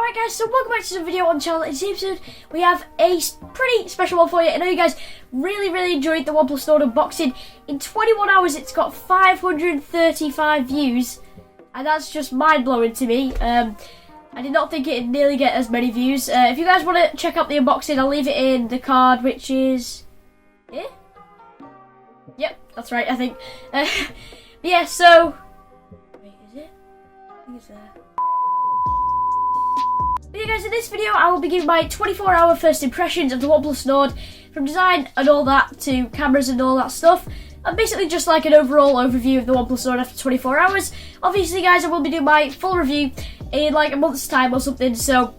Right guys, so welcome back to the video on the channel. In this episode, we have a pretty special one for you. I know you guys really enjoyed the OnePlus Nord unboxing. In 21 hours, it's got 535 views, and that's just mind-blowing to me. I did not think it'd nearly get as many views. If you guys want to check out the unboxing, I'll leave it in the card, which is here. Yep, that's right, I think. Yeah, so... Wait, is it? I think it's there. But yeah guys, in this video I will be giving my 24-hour first impressions of the OnePlus Nord, from design and all that to cameras and all that stuff. And basically just like an overall overview of the OnePlus Nord after 24 hours. Obviously guys, I will be doing my full review in like a month's time or something, so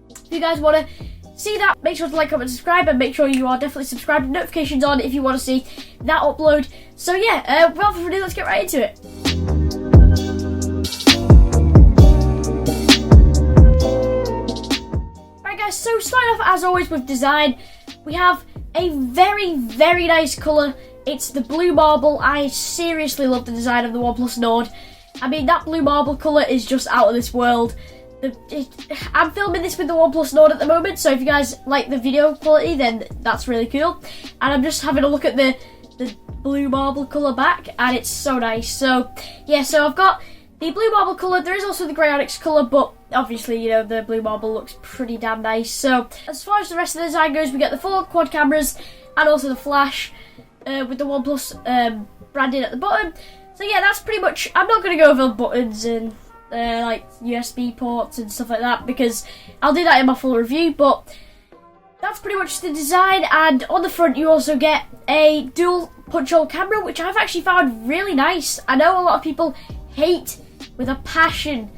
if you guys want to see that, make sure to like, comment, subscribe, and make sure you are definitely subscribed and notifications on if you want to see that upload. So yeah, without further ado, let's get right into it. So starting off as always with design, we have a very nice colour. It's the blue marble. I seriously love the design of the OnePlus Nord. I mean, that blue marble colour is just out of this world. I'm filming this with the OnePlus Nord at the moment, so if you guys like the video quality, then that's really cool. And I'm just having a look at the blue marble colour back, and it's so nice. So yeah, so I've got the blue marble colour. There is also the grey onyx colour, but obviously, you know, the blue marble looks pretty damn nice. So as far as the rest of the design goes, we get the full quad cameras and also the flash with the OnePlus branding at the bottom. So yeah, that's pretty much. I'm not going to go over buttons and like USB ports and stuff like that, because I'll do that in my full review, but that's pretty much the design. And on the front you also get a dual punch hole camera, which I've actually found really nice. I know a lot of people hate with a passion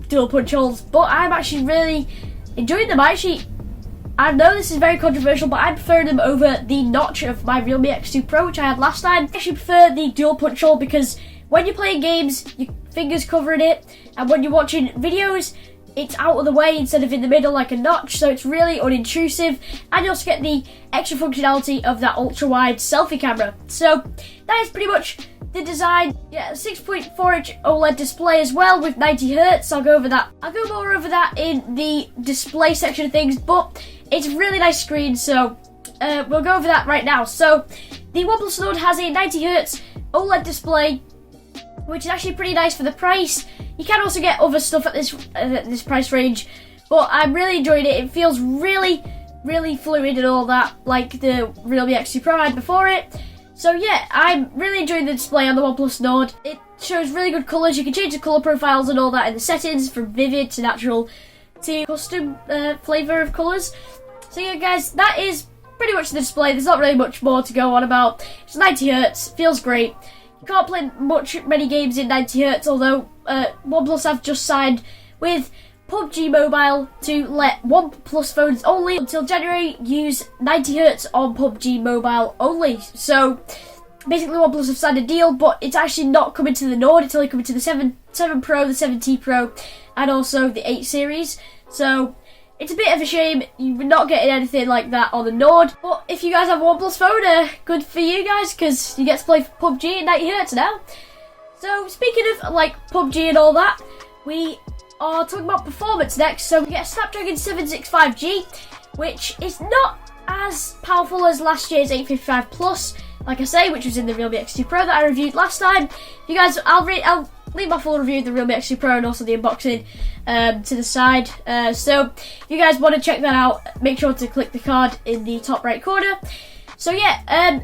dual punch holes, but I'm actually really enjoying them. I know this is very controversial, but I prefer them over the notch of my Realme X2 Pro, which I had last time. I actually prefer the dual punch hole because when you're playing games, your fingers covering it, and when you're watching videos, it's out of the way instead of in the middle like a notch, so it's really unintrusive, and you also get the extra functionality of that ultra-wide selfie camera. So that is pretty much the design. Yeah, 6.4-inch OLED display as well with 90Hz. I'll go over that. I'll go more over that in the display section of things, but it's a really nice screen, so we'll go over that right now. So the OnePlus Nord has a 90Hz OLED display, which is actually pretty nice for the price. You can also get other stuff at this price range, but I'm really enjoying it. It feels really fluid and all that, like the Realme X2 Pro I had before it. So yeah, I'm really enjoying the display on the OnePlus Nord. It shows really good colours. You can change the colour profiles and all that in the settings, from vivid to natural to custom flavour of colours. So yeah guys, that is pretty much the display. There's not really much more to go on about. It's 90Hz, feels great. You can't play many games in 90Hz, although OnePlus have just signed with PUBG Mobile to let OnePlus phones only until January use 90Hz on PUBG Mobile only. So basically OnePlus have signed a deal, but it's actually not coming to the Nord. It's only coming to the 7 Pro, the 7T Pro, and also the 8 series. So it's a bit of a shame you're not getting anything like that on the Nord. But if you guys have a OnePlus phone, good for you guys, because you get to play PUBG in 90Hz now. So speaking of like PUBG and all that, we are talking about performance next. So we get a Snapdragon 765G, which is not as powerful as last year's 855 Plus, like I say, which was in the Realme X2 Pro that I reviewed last time. You guys, I'll leave my full review of the Realme X2 Pro and also the unboxing to the side. So if you guys want to check that out, make sure to click the card in the top right corner. So yeah,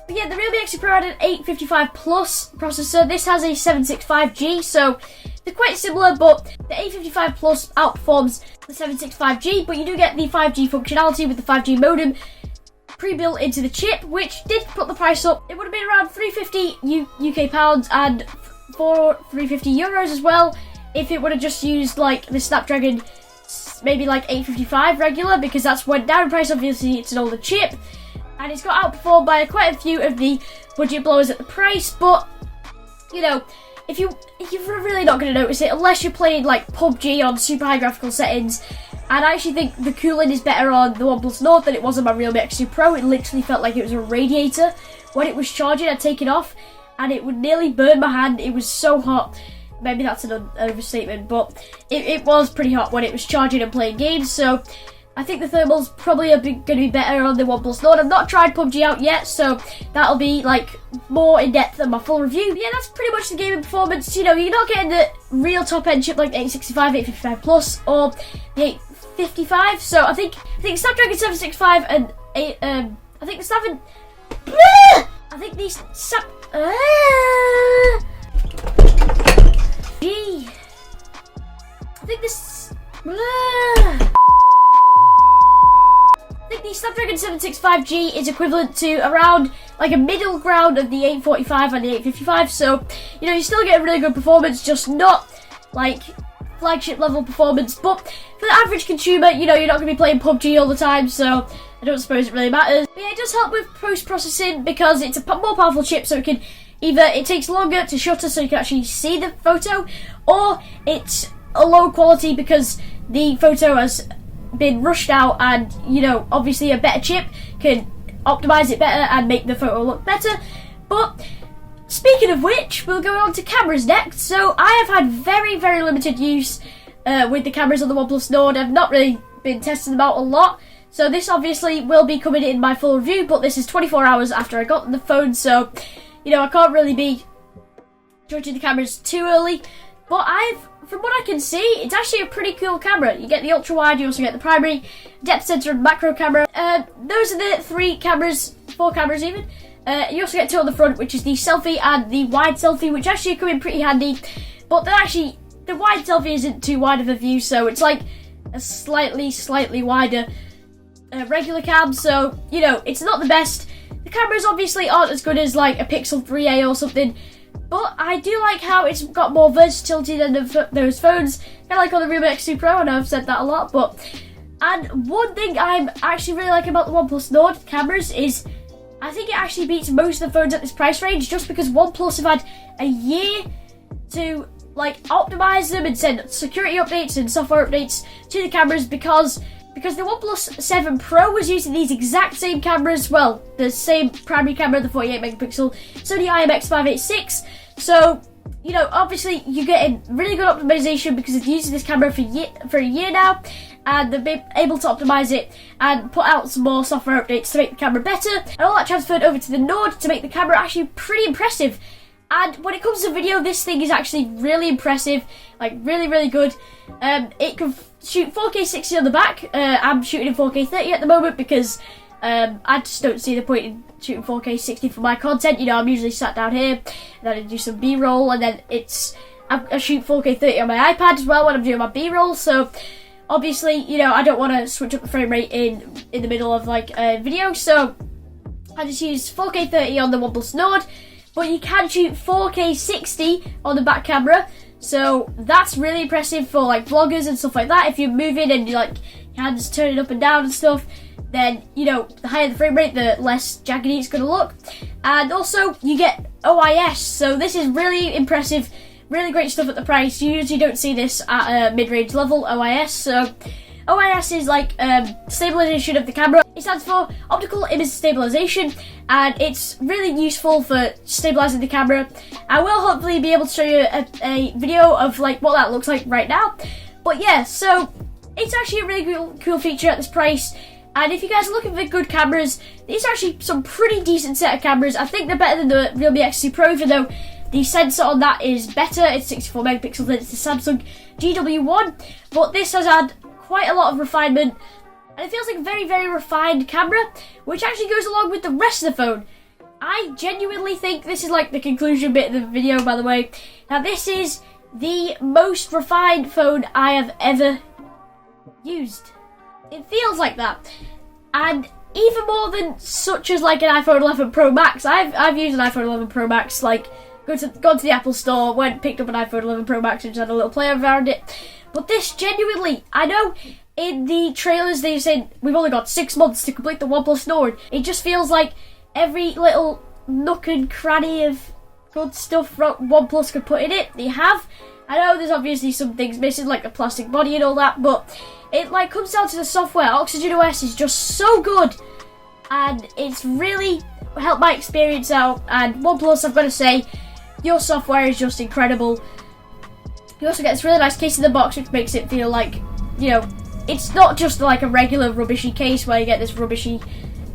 but yeah, the Realme X2 Pro had an 855 Plus processor. This has a 765G, so they're quite similar, but the 855 Plus outperforms the 765G, but you do get the 5G functionality with the 5G modem pre-built into the chip, which did put the price up. It would have been around 350 UK pounds and 350 euros as well if it would have just used like the Snapdragon, maybe like 855 regular, because that's went down in price. Obviously it's an older chip, and it's got outperformed by quite a few of the budget blowers at the price. But you know, if you're really not going to notice it unless you're playing like PUBG on super high graphical settings. And I actually think the cooling is better on the OnePlus Nord than it was on my Realme X2 Pro. It literally felt like it was a radiator when it was charging. I'd take it off and it would nearly burn my hand. It was so hot. maybe that's an overstatement, but it was pretty hot when it was charging and playing games, so I think the thermals probably are going to be better on the OnePlus Nord. I've not tried PUBG out yet, so that'll be like more in depth than my full review. But yeah, that's pretty much the gaming performance. You know, you're not getting the real top end chip like the 865, 855 Plus, or the 855. So I think Snapdragon 765 and I think these the Snapdragon 765G is equivalent to around like a middle ground of the 845 and the 855, so you know you still get a really good performance, just not like flagship level performance. But for the average consumer, you know, you're not going to be playing PUBG all the time, so I don't suppose it really matters. But yeah, it does help with post-processing because it's a more powerful chip, so it takes longer to shutter so you can actually see the photo, or it's a low quality because the photo has been rushed out, and you know, obviously a better chip can optimize it better and make the photo look better. But speaking of which, we'll go on to cameras next. So I have had very limited use with the cameras on the OnePlus Nord. I've not really been testing them out a lot, so this obviously will be coming in my full review, but this is 24 hours after I got the phone, so you know I can't really be judging the cameras too early. But from what I can see, it's actually a pretty cool camera. You get the ultra wide, you also get the primary, depth sensor, and macro camera. Those are the 4 cameras even. You also get 2 on the front, which is the selfie and the wide selfie, which actually come in pretty handy. But the wide selfie isn't too wide of a view, so it's like a slightly wider regular cam. So you know, it's not the best. The cameras obviously aren't as good as like a Pixel 3a or something. But I do like how it's got more versatility than those phones. Kind of like on the Realme X2 Pro, I know I've said that a lot, and one thing I'm actually really liking about the OnePlus Nord cameras is I think it actually beats most of the phones at this price range, just because OnePlus have had a year to like optimize them and send security updates and software updates to the cameras, because the OnePlus 7 Pro was using these exact same cameras, well, the same primary camera, the 48 megapixel Sony IMX586. So, you know, obviously you're getting really good optimization because they've used this camera for a year now, and they've been able to optimize it and put out some more software updates to make the camera better, and all that transferred over to the Nord to make the camera actually pretty impressive. And when it comes to video, this thing is actually really impressive, like really good. It can shoot 4K 60 on the back. I'm shooting in 4K 30 at the moment because I just don't see the point in shooting 4K 60 for my content. You know, I'm usually sat down here and then I do some B-roll, and then I shoot 4K 30 on my iPad as well when I'm doing my B-roll. So obviously, you know, I don't want to switch up the frame rate in the middle of like a video, so I just use 4K 30 on the OnePlus Nord. But you can shoot 4K 60 on the back camera, so that's really impressive for like vloggers and stuff like that. If you're moving and you like your hands turning up and down and stuff, then you know the higher the frame rate, the less jaggedy it's going to look. And also you get OIS, so this is really impressive, really great stuff at the price. You usually don't see this at a mid-range level, OIS. So OIS is like stabilization of the camera. It stands for optical image stabilization, and it's really useful for stabilizing the camera. I will hopefully be able to show you a video of like what that looks like right now. But yeah, so it's actually a really cool feature at this price. And if you guys are looking for good cameras, these are actually some pretty decent set of cameras. I think they're better than the Realme X2 Pro, even though the sensor on that is better. It's 64 megapixels, and it's the Samsung GW1. But this has had quite a lot of refinement, and it feels like a very refined camera, which actually goes along with the rest of the phone. I genuinely think this is like the conclusion bit of the video, by the way. Now this is the most refined phone I have ever used. It feels like that, and even more than such as like an iPhone 11 Pro Max. I've used an iPhone 11 Pro Max, like gone to the Apple store, picked up an iPhone 11 Pro Max and just had a little play around it. But this genuinely, I know in the trailers they said we've only got 6 months to complete the OnePlus Nord. It just feels like every little nook and cranny of good stuff OnePlus could put in it, they have. I know there's obviously some things missing, like a plastic body and all that, but it like comes down to the software. Oxygen OS is just so good, and it's really helped my experience out. And OnePlus, I've got to say, your software is just incredible. You also get this really nice case in the box, which makes it feel like, you know, it's not just like a regular rubbishy case where you get this rubbishy,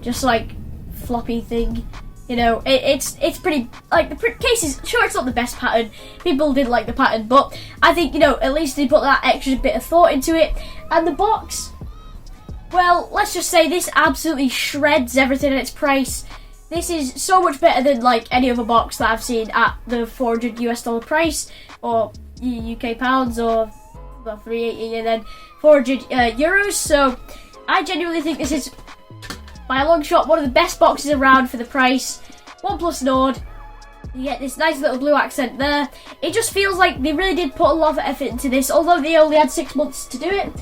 just like floppy thing. You know, it's pretty, like, the case is, sure, it's not the best pattern. People did like the pattern, but I think, you know, at least they put that extra bit of thought into it. And the box, well, let's just say this absolutely shreds everything at its price. This is so much better than, like, any other box that I've seen at the $400 US price, or UK pounds, or, well, 380 and then 400 euros. So I genuinely think this is, by a long shot, one of the best boxes around for the price. OnePlus Nord. You get this nice little blue accent there. It just feels like they really did put a lot of effort into this, although they only had 6 months to do it.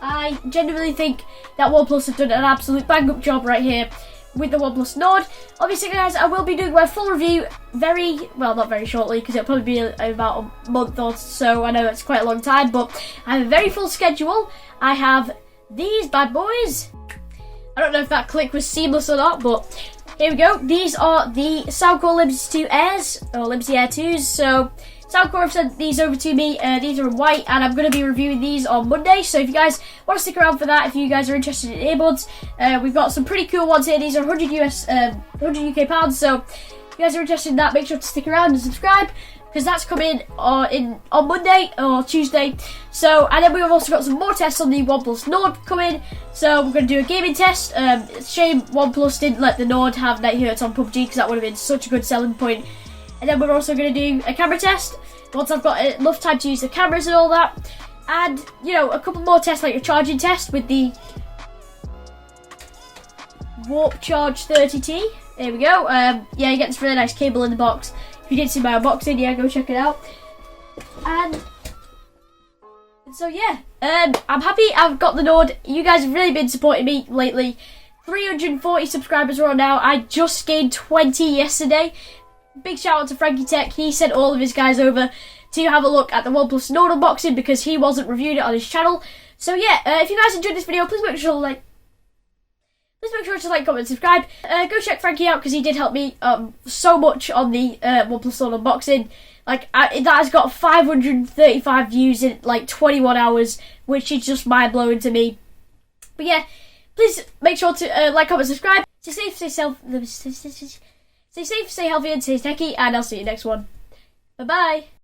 I genuinely think that OnePlus have done an absolute bang-up job right here with the OnePlus Nord. Obviously, guys, I will be doing my full review not very shortly, because it'll probably be about a month or so. I know it's quite a long time, but I have a very full schedule. I have these bad boys. I don't know if that click was seamless or not, but here we go. These are the Soundcore Liberty 2 Airs, or Liberty Air 2s. So Soundcore have sent these over to me. These are in white, and I'm going to be reviewing these on Monday. So if you guys want to stick around for that, if you guys are interested in earbuds, we've got some pretty cool ones here. These are 100 100 UK pounds. So if you guys are interested in that, make sure to stick around and subscribe, because that's coming on Monday or Tuesday. So, and then we've also got some more tests on the OnePlus Nord coming. So we're going to do a gaming test. It's a shame OnePlus didn't let the Nord have 90 Hz on PUBG, because that would have been such a good selling point. And then we're also going to do a camera test once I've got enough time to use the cameras and all that. And, you know, a couple more tests, like a charging test with the Warp Charge 30T. There we go. Yeah, you get this really nice cable in the box. If you didn't see my unboxing, yeah, go check it out. And so yeah, I'm happy I've got the Nord. You guys have really been supporting me lately. 340 subscribers are on now. I just gained 20 yesterday. Big shout out to Frankie Tech. He sent all of his guys over to have a look at the OnePlus Nord unboxing, because he wasn't reviewing it on his channel. So yeah, if you guys enjoyed this video, please make sure to like, comment, subscribe. Go check Frankie out, because he did help me so much on the OnePlus Nord unboxing. Like, that has got 535 views in like 21 hours, which is just mind blowing to me. But yeah, please make sure to like, comment, subscribe. Stay safe, stay healthy, and stay techy, and I'll see you next one. Bye bye.